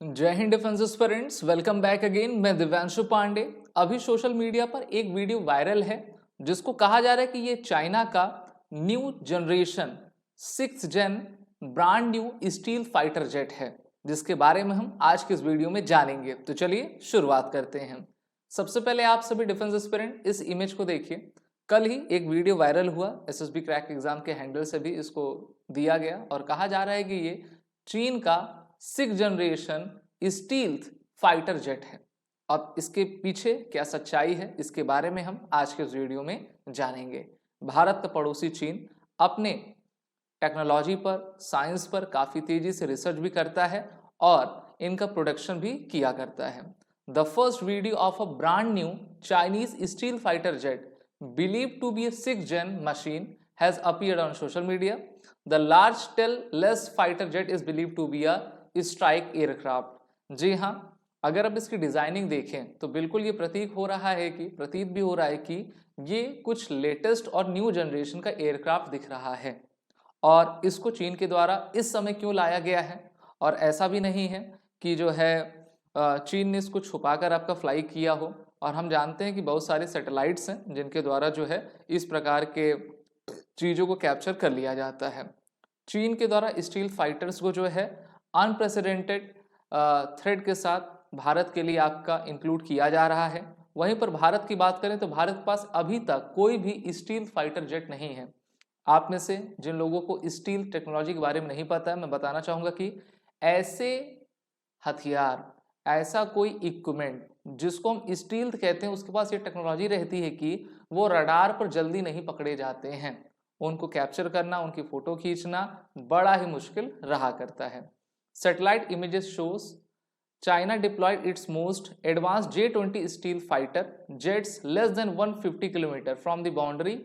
जय Hind defence aspirants, welcome back again. मैं दिव्यांशु पांडे। अभी सोशल मीडिया पर एक वीडियो वायरल है जिसको कहा जा रहा है कि ये चाइना का new generation 6th gen brand new stealth fighter jet है, जिसके बारे में हम आज के इस वीडियो में जानेंगे। तो चलिए शुरुआत करते हैं। सबसे पहले आप सभी डिफेंस एस्पिरेंट इस इमेज को देखिए। कल ही एक वीडियो वायरल हुआ, एसएसबी क्रैक एग्जाम के हैंडल से भी इसको दिया गया और कहा जा रहा है कि ये चीन का 6th generation stealth fighter jet है। अब इसके पीछे क्या सच्चाई है, इसके बारे में हम आज के इस वीडियो में जानेंगे। भारत का पड़ोसी चीन अपने टेक्नोलॉजी पर, साइंस पर काफी तेजी से रिसर्च भी करता है और इनका प्रोडक्शन भी किया करता है। The first video of a brand new Chinese steel fighter jet believed to be a 6th-gen machine has appeared on social media. The large tail-less fighter jet is believed to be a strike aircraft. जी हाँ, अगर अब इसकी designing देखें तो बिल्कुल ये प्रतीत भी हो रहा है कि ये कुछ लेटेस्ट और न्यू जनरेशन का एयरक्राफ्ट दिख रहा है। और इसको चीन के द्वारा इस समय क्यों लाया गया है, और ऐसा भी नहीं है कि जो है चीन ने इसको छुपाकर आपका फ्लाई किया हो। और हम जानते हैं कि बहुत सारे सैटेलाइट्स हैं जिनके द्वारा जो है इस प्रकार के चीज़ों को कैप्चर कर लिया जाता है। चीन के द्वारा स्टील फाइटर्स को जो है अनप्रेसिडेंटेड थ्रेट के साथ भारत के लिए आपका इंक्लूड किया जा रहा है। वहीं पर भारत की बात करें तो भारत के पास अभी तक कोई भी स्टील फाइटर जेट नहीं है। आप में से जिन लोगों को स्टील टेक्नोलॉजी के बारे में नहीं पता है, मैं बताना चाहूँगा कि ऐसे हथियार, ऐसा कोई इक्विपमेंट जिसको हम स्टील्थ कहते हैं, उसके पास ये टेक्नोलॉजी रहती है कि वो रडार पर जल्दी नहीं पकड़े जाते हैं। उनको कैप्चर करना, उनकी फोटो खींचना बड़ा ही मुश्किल रहा करता है। Satellite images shows China deployed its most advanced J-20 steel fighter jets less than 150 kilometre from the boundary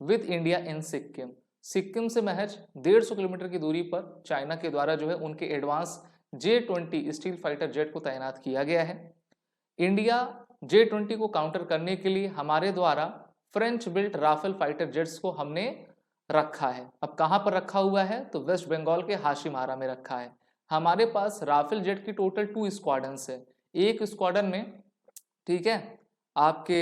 with India in Sikkim. Sikkim से महज 150 किलोमीटर की दूरी पर चाइना के द्वारा जो है उनके advance J-20 steel fighter jet को तैनात किया गया है। इंडिया J-20 को काउंटर करने के लिए हमारे द्वारा French built Rafale fighter jets को हमने रखा है। अब कहाँ पर रखा हुआ है, तो वेस्ट बंगाल के हाशिमारा में रखा है। हमारे पास राफेल जेट की टोटल 2 स्क्वाड्रंस है। एक स्क्वाड्रन में, ठीक है, आपके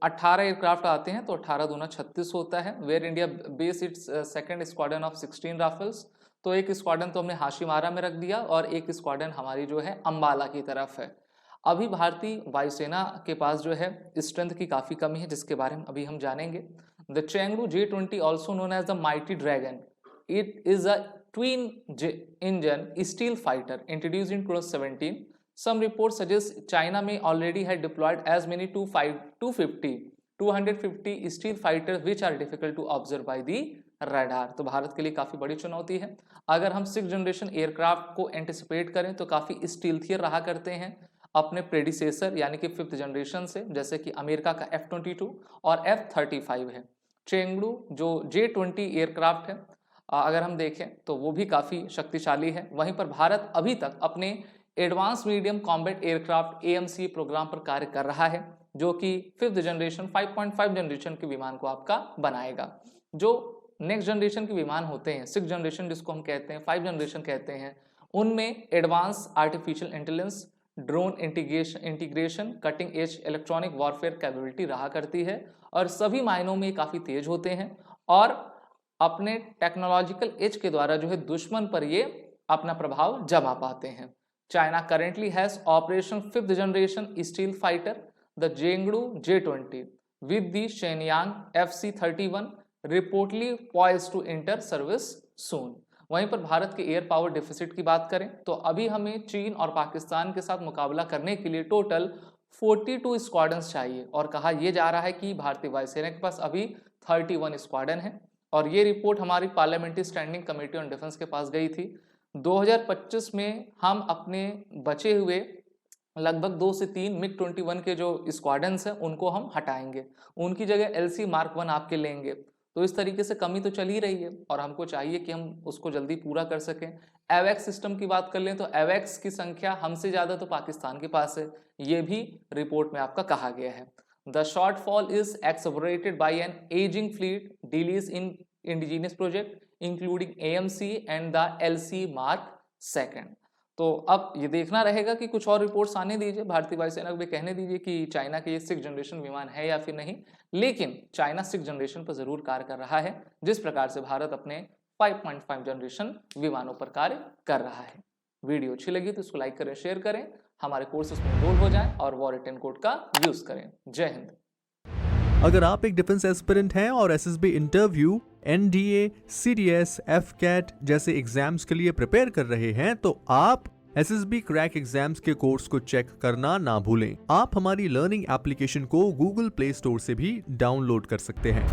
18 एयरक्राफ्ट आते हैं, तो 18 दूना 36 होता है। Where India base its second squadron of 16 Rafales. तो एक स्क्वाड्रन तो हमने हाशिमारा में रख दिया और एक स्क्वाड्रन हमारी जो है अंबाला की तरफ है। अभी भारतीय वायुसेना के पास जो है स्ट्रेंथ की काफ़ी कमी है, जिसके बारे में अभी हम जानेंगे। The Chengdu J-20 also known as the mighty dragon, it is a twin engine steel fighter introduced in 2017. Some reports suggest China may already have deployed as many 250 steel fighters which are difficult to observe by the radar. तो भारत के लिए काफ़ी बड़ी चुनौती है। अगर हम 6th-जनरेशन aircraft को एंटिसिपेट करें तो काफ़ी स्टील्थियर रहा करते हैं अपने प्रेडिसेसर यानी कि 5th-जनरेशन से, जैसे कि अमेरिका का F-22 और F-35 है। चेंगडू जो J-20 एयरक्राफ्ट है, अगर हम देखें तो वो भी काफ़ी शक्तिशाली है। वहीं पर भारत अभी तक अपने advance medium combat aircraft AMC program पर कार्य कर रहा है, जो कि 5th-जनरेशन 5.5 जनरेशन के विमान को आपका बनाएगा। जो नेक्स्ट जनरेशन के विमान होते हैं, 6th-जनरेशन जिसको हम कहते हैं, 5th-जनरेशन कहते हैं, उनमें advance artificial intelligence, drone integration, cutting edge electronic warfare capability रहा करती है और सभी मायनों में काफ़ी तेज होते हैं और अपने टेक्नोलॉजिकल एज के द्वारा जो है दुश्मन पर ये अपना प्रभाव जमा पाते हैं। चाइना करेंटली हैज ऑपरेशन 5th-जनरेशन stealth fighter the Chengdu J-20 with the Shenyang FC-31 reportedly poised to enter service soon. वहीं पर भारत के एयर पावर डेफिसिट की बात करें तो अभी हमें चीन और पाकिस्तान के साथ मुकाबला करने के लिए टोटल 42 स्क्वाड्रंस चाहिए और कहा यह जा रहा है कि भारतीय वायुसेना के पास अभी 31 स्क्वाड्रन है। और ये रिपोर्ट हमारी parliamentary standing committee on defence के पास गई थी। 2025 में हम अपने बचे हुए लगभग 2 से 3 MiG-21 के जो स्क्वाड्रंस हैं उनको हम हटाएंगे, उनकी जगह LC Mark 1 आपके लेंगे। तो इस तरीके से कमी तो चल ही रही है और हमको चाहिए कि हम उसको जल्दी पूरा कर सकें। एवैक्स सिस्टम की बात कर लें तो एवैक्स की संख्या हमसे ज़्यादा तो पाकिस्तान के पास है, ये भी रिपोर्ट में आपका कहा गया है। The shortfall is exacerbated by an aging fleet, delays in indigenous project, including AMC and the LC Mark II. तो अब ये देखना रहेगा कि कुछ और रिपोर्ट्स आने दीजिए, भारतीय वायुसेना को भी कहने दीजिए कि चाइना के ये 6th जनरेशन विमान है या फिर नहीं। लेकिन चाइना 6th जनरेशन पर जरूर कार्य कर रहा है, जिस प्रकार से भारत अपने 5.5 जनरेशन विमानों पर कार्य कर रहा है। वीडियो अच्छी लगी तो इसको लाइक करें, शेयर करें, हमारे कोर्सेज में एनरोल हो जाएं और वॉर 10 कोड का यूज करें। जय हिंद। अगर आप एक डिफेंस एस्पिरेंट हैं और SSB interview, NDA, CDS, AFCAT जैसे एग्जाम्स के लिए प्रिपेयर कर रहे हैं तो आप एसएसबी क्रैक एग्जाम्स के कोर्स को चेक करना ना भूलें। आप हमारी लर्निंग एप्लीकेशन को गूगल प्ले स्टोर से भी डाउनलोड कर सकते हैं।